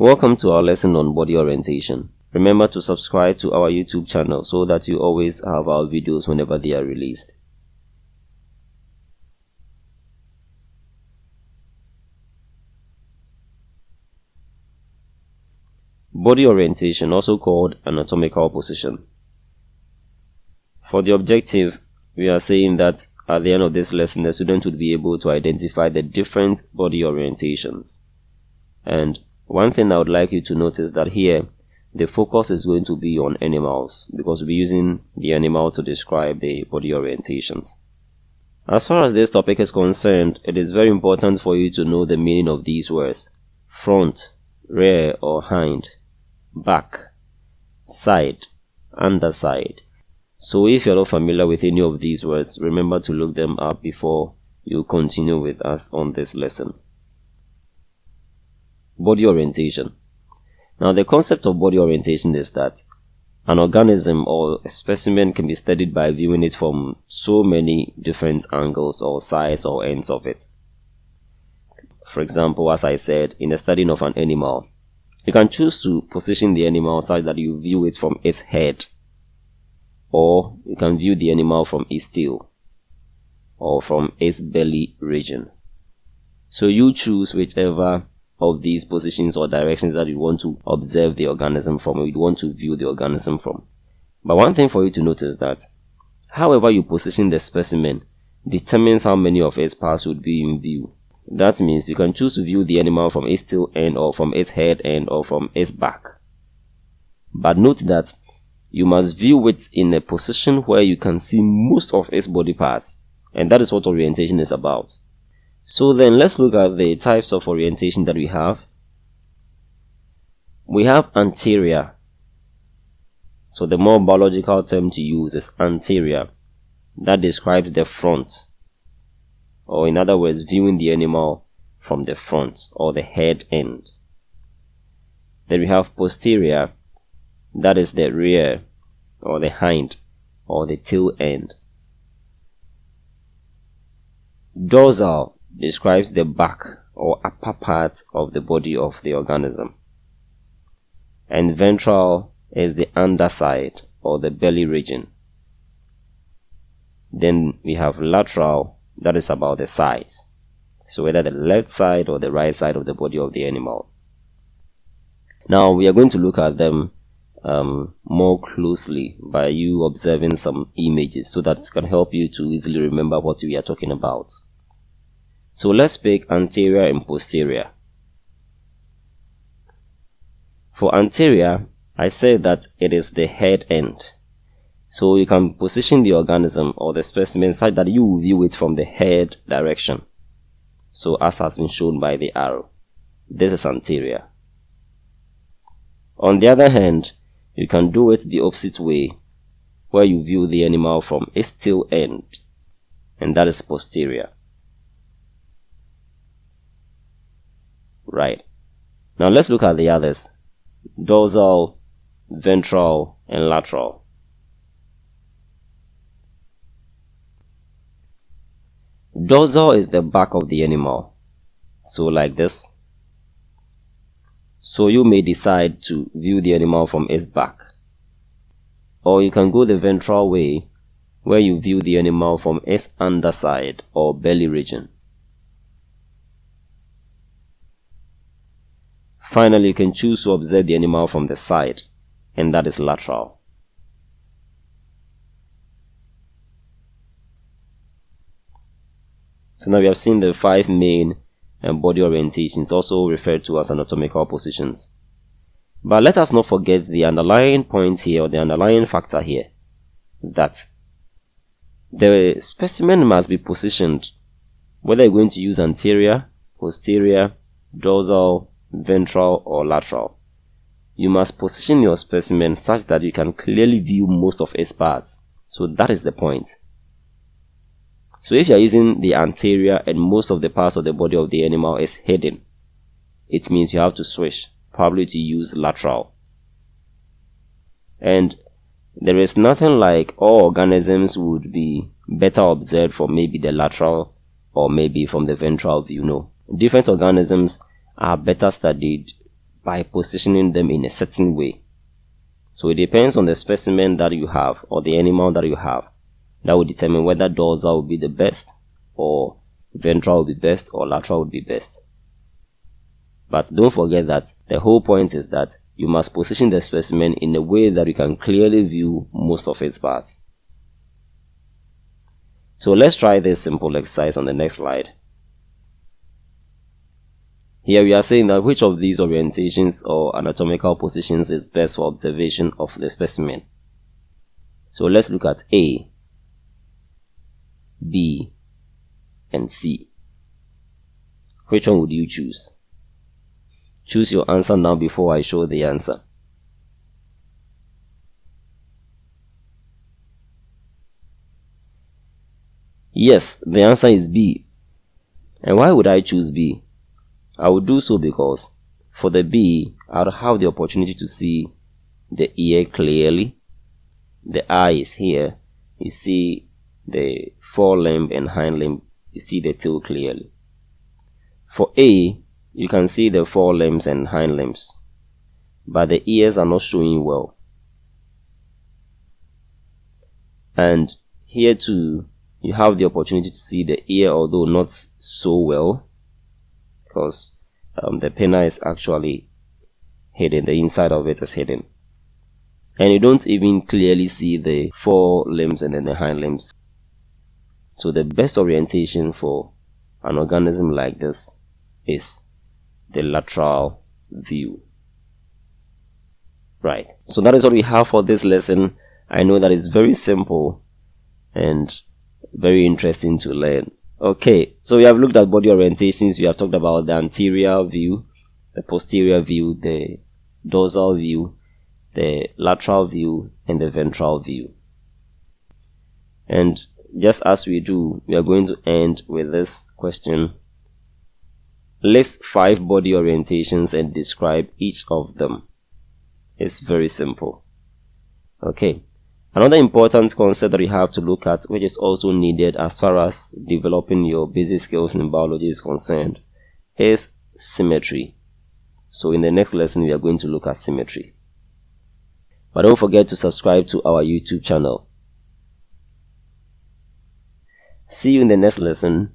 Welcome to our lesson on body orientation. Remember to subscribe to our YouTube channel so that you always have our videos whenever they are released. Body orientation, also called anatomical position. For the objective, we are saying that at the end of this lesson, the student would be able to identify the different body orientations. And one thing I would like you to notice that here, the focus is going to be on animals because we'll be using the animal to describe the body orientations. As far as this topic is concerned, it is very important for you to know the meaning of these words: front, rear or hind, back, side, underside. So if you're not familiar with any of these words, remember to look them up before you continue with us on this lesson. Body orientation. Now, the concept of body orientation is that an organism or a specimen can be studied by viewing it from so many different angles or sides or ends of it. For example, as I said, in the studying of an animal, you can choose to position the animal such that you view it from its head, or you can view the animal from its tail or from its belly region. So you choose whichever of these positions or directions that you want to observe the organism from, or you want to view the organism from. But one thing for you to notice is that however you position the specimen determines how many of its parts would be in view. That means you can choose to view the animal from its tail end, or from its head end, or from its back. But note that you must view it in a position where you can see most of its body parts, and that is what orientation is about. So then let's look at the types of orientation that we have. We have anterior. So the more biological term to use is anterior. That describes the front, or in other words, viewing the animal from the front or the head end. Then we have posterior. That is the rear or the hind or the tail end. Dorsal describes the back or upper part of the body of the organism. And ventral is the underside or the belly region. Then we have lateral, that is about the sides. So whether the left side or the right side of the body of the animal. Now we are going to look at them more closely by you observing some images so that it can help you to easily remember what we are talking about. So let's pick anterior and posterior. For anterior, I said that it is the head end. So you can position the organism or the specimen such that you will view it from the head direction. So as has been shown by the arrow, this is anterior. On the other hand, you can do it the opposite way, where you view the animal from its tail end, and that is posterior. Right. Now let's look at the others: dorsal, ventral, and lateral. Dorsal is the back of the animal, so like this. So you may decide to view the animal from its back, or you can go the ventral way, where you view the animal from its underside or belly region. Finally, you can choose to observe the animal from the side, and that is lateral. So now we have seen the 5 main body orientations, also referred to as anatomical positions. But let us not forget the underlying point here, or the underlying factor here, that the specimen must be positioned, whether you're going to use anterior, posterior, dorsal, ventral or lateral. You must position your specimen such that you can clearly view most of its parts. So that is the point. So if you are using the anterior and most of the parts of the body of the animal is hidden, it means you have to switch, probably to use lateral. And there is nothing like all organisms would be better observed from maybe the lateral or maybe from the ventral view. No, different organisms are better studied by positioning them in a certain way. So it depends on the specimen that you have or the animal that you have. That will determine whether dorsal will be the best, or ventral will be best, or lateral will be best. But don't forget that the whole point is that you must position the specimen in a way that you can clearly view most of its parts. So let's try this simple exercise on the next slide. Here we are saying that which of these orientations or anatomical positions is best for observation of the specimen. So let's look at A, B, and C. Which one would you choose? Choose your answer now before I show the answer. Yes, the answer is B. And why would I choose B? I would do so because for the B, I would have the opportunity to see the ear clearly. The eye is here. You see the forelimb and hind limb. You see the tail clearly. For A, you can see the forelimbs and hind limbs, but the ears are not showing well. And here too, you have the opportunity to see the ear, although not so well, because the pinna is actually hidden, the inside of it is hidden. And you don't even clearly see the forelimbs and then the hind limbs. So the best orientation for an organism like this is the lateral view. Right. So that is what we have for this lesson. I know that it's very simple and very interesting to learn. Okay, so we have looked at body orientations. We have talked about the anterior view, the posterior view, the dorsal view, the lateral view, and the ventral view. And just as we do, we are going to end with this question. List 5 body orientations and describe each of them. It's very simple. Okay. Another important concept that we have to look at, which is also needed as far as developing your basic skills in biology is concerned, is symmetry. So in the next lesson, we are going to look at symmetry. But don't forget to subscribe to our YouTube channel. See you in the next lesson.